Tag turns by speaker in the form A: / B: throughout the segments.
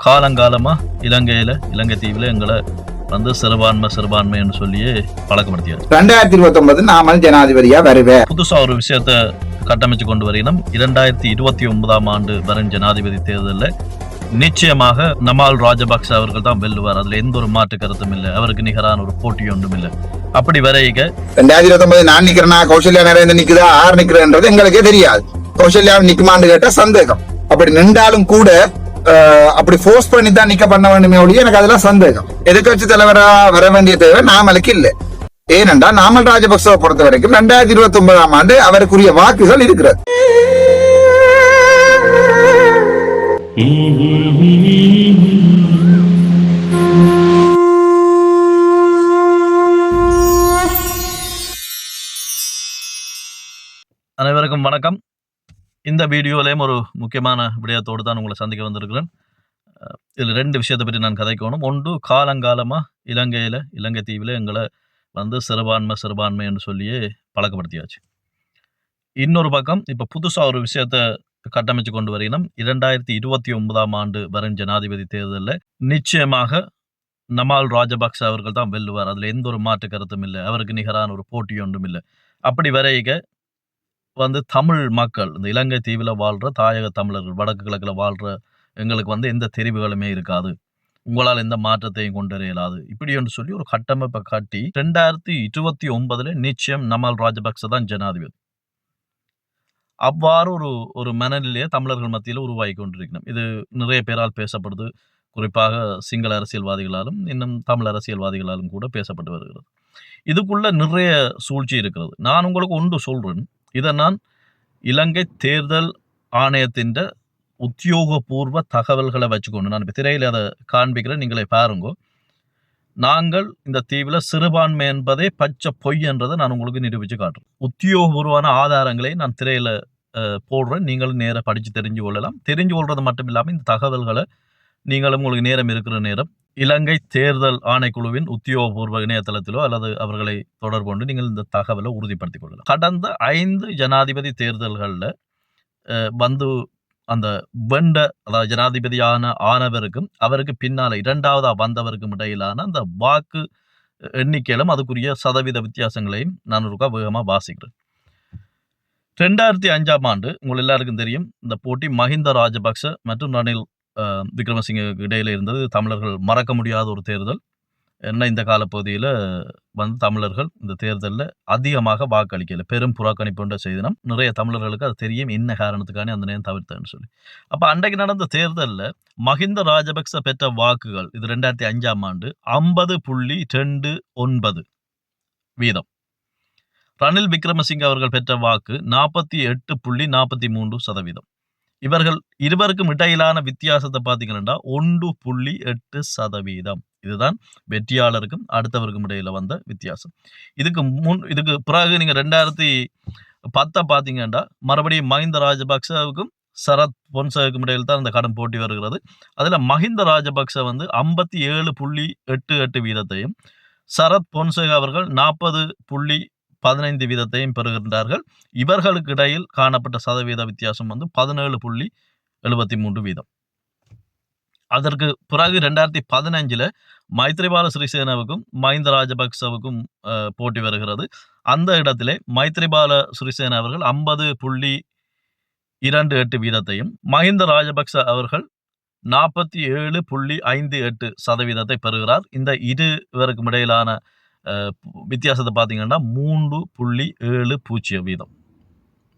A: காலங்காலமாக இலங்கை தீவில் எங்களை சிறுபான்மைன்னு சொல்லியே பழக்கப்படுத்தியாச்சு.
B: 2029 நாமல் ஜனாதிபதியா வருவேன்.
A: புதுசா ஒரு விஷயத்த கட்டமைச்சு கொண்டு வரணும். 2029ஆம் ஆண்டு வரும் ஜனாதிபதி தேர்தலில் நிச்சயமாக நமால் ராஜபக்ச அவர்கள் தான் வெல்லுவார். அதுல எந்த ஒரு மாற்று கருத்தும் இல்லை. அவருக்கு நிகரான ஒரு போட்டி ஒன்றும் இல்லை. அப்படி வரைக
B: 2029 நான் நிக்கிறேன்னா கௌசல்யா நரேந்திரன் நிக்குதா ஆறு நிக்கிறேன்றது எங்களுக்கே தெரியாது. கௌசல்யா நிக்குமான்னு கேட்டா சந்தேகம். அப்படி நின்றாலும் கூட அப்படி போர்ஸ் பண்ணி தான் நிக்க பண்ண வேண்டுமே ஒழிய எனக்கு அதெல்லாம் சந்தேகம். எதிர்கட்சி தலைவரா வர வேண்டிய தேவை நாமலுக்கு இல்லை. ஏனென்றா நாமல் ராஜபக்சவை பொறுத்த வரைக்கும் 2029ஆம் ஆண்டு அவருக்குரிய வாக்குகள் இருக்கிறது.
A: அனைவருக்கும் வணக்கம். இந்த வீடியோலையும் ஒரு முக்கியமான விடயத்தோடு தான் உங்களை சந்திக்க வந்திருக்கிறேன். இதில் 2 விஷயத்தை பற்றி நான் கதைக்கணும். ஒன்று, காலங்காலமாக இலங்கை தீவில் எங்களை சிறுபான்மை என்று சொல்லியே பழக்கப்படுத்தியாச்சு. இன்னொரு பக்கம் இப்போ புதுசாக ஒரு விஷயத்தை கட்டமைச்சு கொண்டு வரணும். 2029ஆம் ஆண்டு வரும் ஜனாதிபதி தேர்தலில் நிச்சயமாக நமால் ராஜபக்ச அவர்கள் தான் வெல்லுவார். அதில் எந்த ஒரு மாற்று கருத்தும் இல்லை. அவருக்கு நிகரான ஒரு போட்டி ஒன்றும் இல்லை. அப்படி வரைக தமிழ் மக்கள், இந்த இலங்கை தீவில் வாழ்கிற தாயக தமிழர்கள், வடக்கு கிழக்கில் வாழ்கிற எங்களுக்கு எந்த தெரிவுகளுமே இருக்காது, உங்களால் எந்த மாற்றத்தையும் கொண்டு வர இயலாது, இப்படி என்று சொல்லி ஒரு கட்டமைப்பை காட்டி 2029 நிச்சயம் நமால் ராஜபக்ச தான் ஜனாதிபதி. அவ்வாறு ஒரு மனநிலையை தமிழர்கள் மத்தியில் உருவாகி கொண்டிருக்கணும். இது நிறைய பேரால் பேசப்படுது. குறிப்பாக சிங்கள அரசியல்வாதிகளாலும் இன்னும் தமிழ் அரசியல்வாதிகளாலும் கூட பேசப்பட்டு வருகிறது. இதுக்குள்ள நிறைய சூழ்ச்சி இருக்கிறது. நான் உங்களுக்கு ஒன்று சொல்றேன். இதை நான் இலங்கை தேர்தல் ஆணையத்தின் உத்தியோகபூர்வ தகவல்களை வச்சுக்கொண்டு நான் இப்போ திரையில் அதை காண்பிக்கிறேன், நீங்களே பாருங்க. நாங்கள் இந்த தீவில் சிறுபான்மை என்பதே பச்சை பொய் என்றதை நான் உங்களுக்கு நிரூபித்து காட்டுறேன். உத்தியோகபூர்வமான ஆதாரங்களை நான் திரையில் போடுறேன். நீங்களும் நேராக படித்து தெரிஞ்சு கொள்ளலாம். தெரிஞ்சு கொள்வது மட்டும் இல்லாமல் இந்த தகவல்களை நீங்களும் உங்களுக்கு நேரம் இருக்கிற நேரம் இலங்கை தேர்தல் ஆணைக்குழுவின் உத்தியோகபூர்வ இணையதளத்திலோ அல்லது அவர்களை தொடர்பு கொண்டு நீங்கள் இந்த தகவலை உறுதிப்படுத்திக் கொள்ளலாம். கடந்த 5 ஜனாதிபதி தேர்தல்களில் அந்த அதாவது ஜனாதிபதியான ஆனவருக்கும் அவருக்கு பின்னால் இரண்டாவதா வந்தவருக்கும் இடையிலான அந்த வாக்கு எண்ணிக்கையிலும் அதுக்குரிய சதவீத வித்தியாசங்களையும் நான் ஒருக்கா வேகமாக வாசிக்கிறேன். 2005ஆம் ஆண்டு உங்களுக்கு எல்லாருக்கும் தெரியும், இந்த போட்டி மஹிந்த ராஜபக்ச மற்றும் ரணில் விக்ரமசிங்க இடையில இருந்தது. தமிழர்கள் மறக்க முடியாத ஒரு தேர்தல். என்ன, இந்த காலப்பகுதியில் தமிழர்கள் இந்த தேர்தலில் அதிகமாக வாக்களிக்கல, பெரும் புறக்கணிப்பு செய்தினம். நிறைய தமிழர்களுக்கு அது தெரியும் என்ன காரணத்துக்கானே அந்த நேரம் தவிர்த்தேன்னு சொல்லி. அப்போ அன்றைக்கு நடந்த தேர்தலில் மஹிந்த ராஜபக்ச பெற்ற வாக்குகள், இது 2005ஆம் ஆண்டு 50.29%. ரணில் விக்ரமசிங்க அவர்கள் பெற்ற வாக்கு 48.43%. இவர்கள் இருவருக்கும் இடையிலான வித்தியாசத்தை பார்த்தீங்கன்னா 1.8%. இதுதான் வெற்றியாளருக்கும் அடுத்தவருக்கும் இடையில வந்த வித்தியாசம். இதுக்கு பிறகு நீங்க 2010 பார்த்தீங்கன்னா மறுபடியும் மஹிந்த ராஜபக்சவுக்கும் சரத் பொன்சேகாவுக்கும் இடையில் தான் அந்த கடும் போட்டி வருகிறது. அதுல மஹிந்த ராஜபக்ச 57.88%, சரத் பொன்சேகா அவர்கள் 40.15% பெறுகின்றார்கள். இவர்களுக்கு இடையில் காணப்பட்ட சதவீத வித்தியாசம் 17.73%. அதற்கு பிறகு 2015 மைத்ரிபால சிறிசேனவுக்கும் மஹிந்த ராஜபக்சவுக்கும் போட்டி வருகிறது. அந்த இடத்திலே மைத்ரிபால சிறிசேன அவர்கள் 50.28%, மஹிந்த ராஜபக்ச அவர்கள் 47.58% பெறுகிறார். இந்த இருவருக்கும் இடையிலான வித்தியாசத்தை பார்த்தீங்கன்னா 3.70%.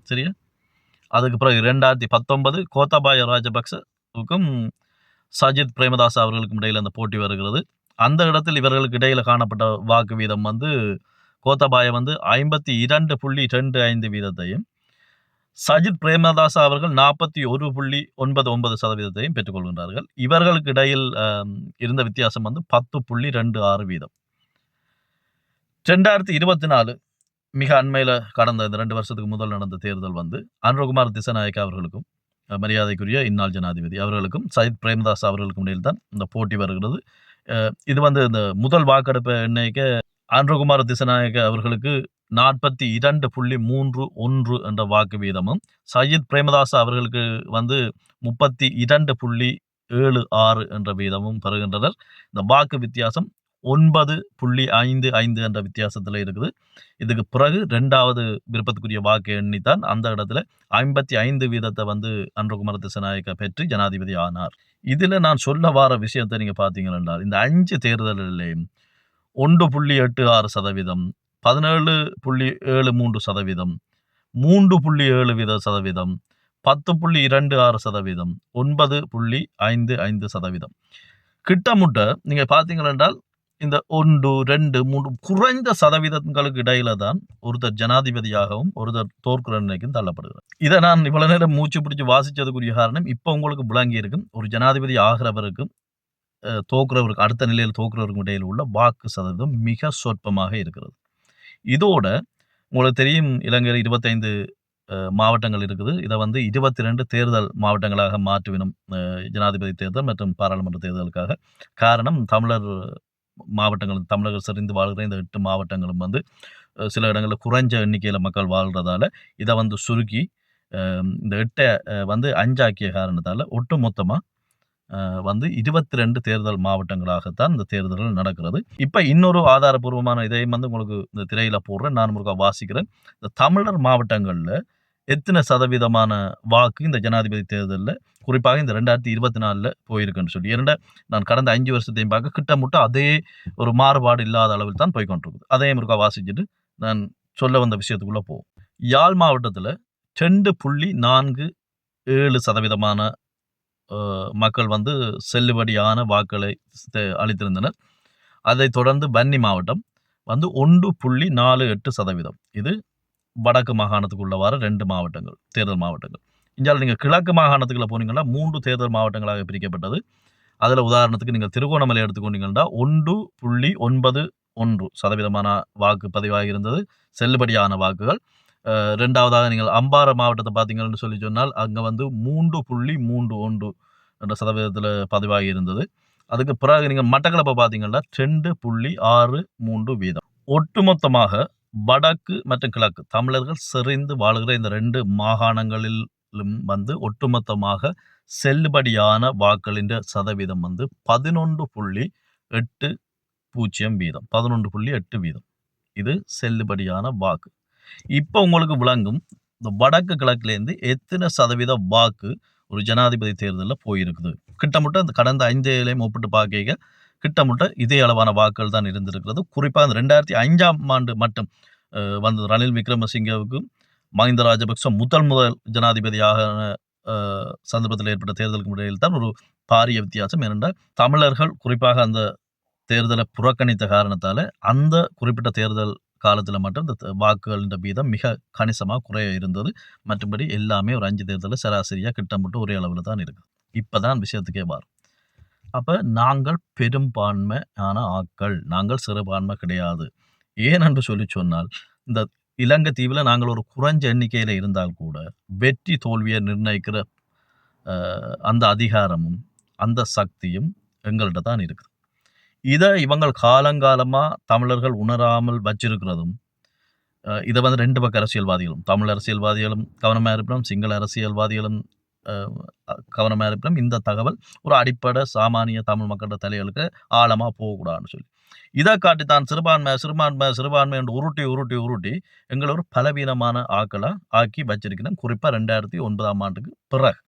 A: சரியா? அதுக்கு பிறகு 2019 கோத்தபாய ராஜபக்சவுக்கும் சஜித் பிரேமதாச அவர்களுக்கும் இடையில் அந்த போட்டி வருகிறது. அந்த இடத்தில் இவர்களுக்கு இடையில காணப்பட்ட வாக்கு வீதம் கோத்தபாய 52.25%, சஜித் பிரேமதாச அவர்கள் 41.99% பெற்றுக்கொள்கின்றார்கள். இவர்களுக்கு இடையில் இருந்த வித்தியாசம் 10.26%. 2024 மிக அண்மையில் கடந்த இந்த 2 வருஷத்துக்கு முதல் நடந்த தேர்தல் அனுரகுமார் திசாநாயக்க அவர்களுக்கும் மரியாதைக்குரிய இந்நாள் ஜனாதிபதி அவர்களுக்கும் சஜித் பிரேமதாஸ் அவர்களுக்கும் இடையில் தான் இந்த போட்டி வருகிறது. இது இந்த முதல் வாக்கெடுப்பு எண்ணிக்கை அனுரகுமார் திசாநாயக்க அவர்களுக்கு 42.31 என்ற வாக்கு வீதமும், சஜித் பிரேமதாஸ் அவர்களுக்கு 32.76 9.76 என்ற வீதமும் பெறுகின்றனர். இந்த வாக்கு வித்தியாசம் 9.55 என்ற வித்தியாசத்தில் இருக்குது. இதுக்கு பிறகு 2வது விருப்பத்துக்குரிய வாக்கு எண்ணித்தான் அந்த இடத்துல 55 வீதத்தை வந்து அனுரகுமார திசாநாயக்க பெற்று ஜனாதிபதி ஆனார். இதுல நான் சொல்ல வார விஷயத்தை நீங்க பார்த்தீங்கன்னா, இந்த 5 தேர்தலிலேயும் 1.86%, 17.73%, 3.7%, 10.26%, 9.55%. கிட்டமுட்ட நீங்க பார்த்தீங்கள் என்றால் இந்த 1, 2, 3 குறைந்த சதவீதங்களுக்கு இடையில தான் ஒருத்தர் ஜனாதிபதியாகவும் ஒருத்தர் தோற்கிற நிலைக்கும் தள்ளப்படுகிறார். இதை நான் இவ்வளவு நேரம் மூச்சு பிடிச்சு வாசிச்சதுக்குரிய காரணம் இப்போ உங்களுக்கு விளங்கி இருக்கும். ஒரு ஜனாதிபதி ஆகிறவருக்கும் தோக்குறவருக்கு அடுத்த நிலையில் தோக்குறவருக்கும் இடையில் உள்ள வாக்கு சதவீதம் மிக சொற்பமாக இருக்கிறது. இதோட உங்களுக்கு தெரியும், இலங்கையில் 25 மாவட்டங்கள் இருக்குது. இதை வந்து 22 தேர்தல் மாவட்டங்களாக மாற்றுவினும் ஜனாதிபதி தேர்தல் மற்றும் பாராளுமன்ற தேர்தலுக்காக. காரணம், தமிழர் மாவட்டங்கள், தமிழர்கள் செறிந்து வாழ்கிற இந்த 8 மாவட்டங்களும் வந்து சில இடங்களில் குறைஞ்ச எண்ணிக்கையில் மக்கள் வாழ்கிறதால இதை வந்து சுருக்கி இந்த 8 வந்து 5 ஆக்கிய காரணத்தால் ஒட்டு மொத்தமாக வந்து 22 தேர்தல் மாவட்டங்களாகத்தான் இந்த தேர்தல்கள் நடக்கிறது. இப்போ இன்னொரு ஆதாரபூர்வமான இதையும் வந்து உங்களுக்கு இந்த திரையில் போடுறேன், நான் முருகா வாசிக்கிறேன். இந்த தமிழர் மாவட்டங்களில் எத்தனை சதவீதமான வாக்கு இந்த ஜனாதிபதி தேர்தலில் குறிப்பாக இந்த 2024 போயிருக்குன்னு சொல்லி, நான் கடந்த 5 வருஷத்தையும் பார்க்க கிட்டமுட்ட அதே ஒரு மாறுபாடு இல்லாத அளவில் தான் போய்கொண்டிருக்குது. அதையும் முருகா வாசிச்சுட்டு நான் சொல்ல வந்த விஷயத்துக்குள்ளே போவோம். யாழ் மாவட்டத்தில் 2.47% மக்கள் வந்து செல்லுபடியான வாக்களை அளித்திருந்தனர். அதைத் தொடர்ந்து வன்னி மாவட்டம் வந்து 1.48%. இது வடக்கு மாகாணத்துக்குள்ளவாறு 2 மாவட்டங்கள், தேர்தல் மாவட்டங்கள். இஞ்சால் நீங்கள் கிழக்கு மாகாணத்துக்குள்ள போனீங்கன்னா 3 தேர்தல் மாவட்டங்களாக பிரிக்கப்பட்டது. அதில் உதாரணத்துக்கு நீங்கள் திருகோணமலை எடுத்துக்கொண்டீங்கன்னா 1.91% வாக்கு பதிவாகி இருந்தது, செல்லுபடியான வாக்குகள். 2வதாக நீங்கள் அம்பாறை மாவட்டத்தை பார்த்தீங்கன்னு சொல்லி சொன்னால் அங்கே வந்து 3.31 என்ற சதவீதத்தில் பதிவாகி இருந்தது. அதுக்கு பிறகு நீங்கள் மட்டக்களப்பை பார்த்தீங்கன்னா 2.63 வீதம். ஒட்டுமொத்தமாக வடக்கு மற்றும் கிழக்கு தமிழர்கள் செறிந்து வாழ்கிற இந்த 2 மாகாணங்களிலும் வந்து ஒட்டுமொத்தமாக செல்லுபடியான வாக்களின் சதவீதம் வந்து 11.80 வீதம், 11.8 வீதம். இது செல்லுபடியான வாக்கு. இப்போ உங்களுக்கு விளங்கும் இந்த வடக்கு கிழக்குலேருந்து எத்தனை சதவீத வாக்கு ஒரு ஜனாதிபதி தேர்தலில் போயிருக்குது. கிட்டமுட்ட அந்த கடந்த 5 ஒப்பிட்டு பார்க்க கிட்டமுட்ட இதே அளவான வாக்குகள் தான் இருந்திருக்கிறது. குறிப்பாக அந்த 2005ஆம் ஆண்டு மட்டும் வந்தது ரணில் விக்ரமசிங்கவுக்கும் மஹிந்த ராஜபக்ச முதல் ஜனாதிபதியாக சந்தர்ப்பத்தில் ஏற்பட்ட தேர்தலுக்கு இடையில் தான் ஒரு பாரிய வித்தியாசம். ஏனென்றால் தமிழர்கள் குறிப்பாக அந்த தேர்தலை புறக்கணித்த காரணத்தால் அந்த குறிப்பிட்ட தேர்தல் காலத்தில் மட்டும் இந்த வாக்குகளின் வீதம் மிக கணிசமாக குறைய இருந்தது. மற்றபடி எல்லாமே ஒரு 5 தேர்தலில் சராசரியாக கிட்டமிட்டு ஒரே அளவில் தான் இருக்குது. இப்போ தான் விஷயத்துக்கே வரும். அப்போ நாங்கள் பெரும்பான்மையான ஆட்கள், நாங்கள் சிறுபான்மை கிடையாது. ஏனென்று சொல்லி சொன்னால் இந்த இலங்கை தீவில் நாங்கள் ஒரு குறைஞ்ச எண்ணிக்கையில் இருந்தால் கூட வெற்றி தோல்வியை நிர்ணயிக்கிற அந்த அதிகாரமும் அந்த சக்தியும் எங்கள்கிட்ட தான் இருக்குது. இதை இவங்கள் காலங்காலமாக தமிழர்கள் உணராமல் வச்சிருக்கிறதும், இதை வந்து 2 பக்க அரசியல்வாதிகளும், தமிழ் அரசியல்வாதிகளும் கவனமாக இருப்பினும் சிங்கள அரசியல்வாதிகளும் கவனமாக இருப்பினும் இந்த தகவல் ஒரு அடிப்படை சாமானிய தமிழ் மக்களோட தலைகளுக்கு ஆழமாக போகக்கூடாதுன்னு சொல்லி இதை காட்டித்தான் சிறுபான்மை என்று உருட்டி எங்களை ஒரு பலவீனமான ஆக்களாக ஆக்கி வச்சிருக்கிறேன். குறிப்பாக 2009ஆம் ஆண்டுக்கு பிறகு